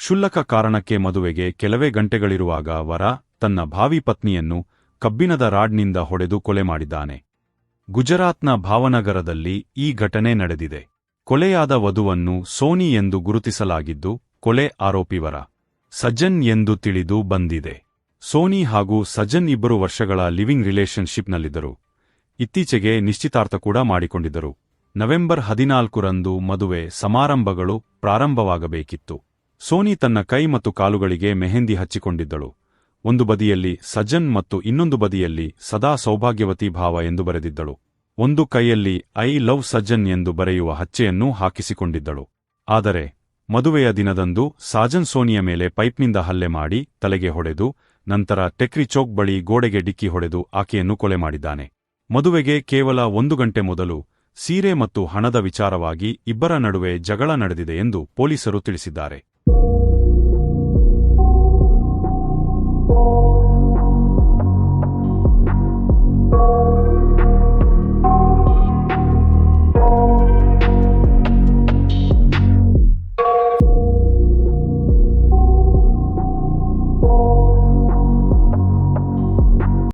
ಕ್ಷುಲ್ಲಕ ಕಾರಣಕ್ಕೆ ಮದುವೆಗೆ ಕೆಲವೇ ಗಂಟೆಗಳಿರುವಾಗ ವರ ತನ್ನ ಭಾವಿ ಪತ್ನಿಯನ್ನು ಕಬ್ಬಿಣದ ರಾಡ್ನಿಂದ ಹೊಡೆದು ಕೊಲೆ ಮಾಡಿದ್ದಾನೆ. ಗುಜರಾತ್ನ ಭಾವನಗರದಲ್ಲಿ ಈ ಘಟನೆ ನಡೆದಿದೆ. ಕೊಲೆಯಾದ ವಧುವನ್ನು ಸೋನಿ ಎಂದು ಗುರುತಿಸಲಾಗಿದ್ದು, ಕೊಲೆ ಆರೋಪಿ ವರ ಸಜ್ಜನ್ ಎಂದು ತಿಳಿದು ಬಂದಿದೆ. ಸೋನಿ ಹಾಗೂ ಸಜ್ಜನ್ 2 ವರ್ಷಗಳ ಲಿವಿಂಗ್ ರಿಲೇಶನ್ಶಿಪ್ನಲ್ಲಿದ್ದರು. ಇತ್ತೀಚೆಗೆ ನಿಶ್ಚಿತಾರ್ಥ ಕೂಡ ಮಾಡಿಕೊಂಡಿದ್ದರು. ನವೆಂಬರ್ 14ರಂದು ಮದುವೆ ಸಮಾರಂಭಗಳು ಪ್ರಾರಂಭವಾಗಬೇಕಿತ್ತು. ಸೋನಿ ತನ್ನ ಕೈ ಮತ್ತು ಕಾಲುಗಳಿಗೆ ಮೆಹಂದಿ ಹಚ್ಚಿಕೊಂಡಿದ್ದಳು. ಒಂದು ಬದಿಯಲ್ಲಿ ಸಜ್ಜನ್ ಮತ್ತು ಇನ್ನೊಂದು ಬದಿಯಲ್ಲಿ ಸದಾ ಸೌಭಾಗ್ಯವತಿ ಭಾವ ಎಂದು ಬರೆದಿದ್ದಳು. ಒಂದು ಕೈಯಲ್ಲಿ ಐ ಲವ್ ಸಜ್ಜನ್ ಎಂದು ಬರೆಯುವ ಹಚ್ಚೆಯನ್ನೂ ಹಾಕಿಸಿಕೊಂಡಿದ್ದಳು. ಆದರೆ ಮದುವೆಯ ದಿನದಂದು ಸಾಜನ್ ಸೋನಿಯ ಮೇಲೆ ಪೈಪ್ನಿಂದ ಹಲ್ಲೆ ಮಾಡಿ ತಲೆಗೆ ಹೊಡೆದು, ನಂತರ ಟೆಕ್ರಿ ಚೌಕ್ ಬಳಿ ಗೋಡೆಗೆ ಡಿಕ್ಕಿ ಹೊಡೆದು ಆಕೆಯನ್ನು ಕೊಲೆ ಮಾಡಿದ್ದಾನೆ. ಮದುವೆಗೆ ಕೇವಲ 1 ಗಂಟೆ ಮೊದಲು ಸೀರೆ ಮತ್ತು ಹಣದ ವಿಚಾರವಾಗಿ ಇಬ್ಬರ ನಡುವೆ ಜಗಳ ನಡೆದಿದೆ ಎಂದು ಪೊಲೀಸರು ತಿಳಿಸಿದ್ದಾರೆ.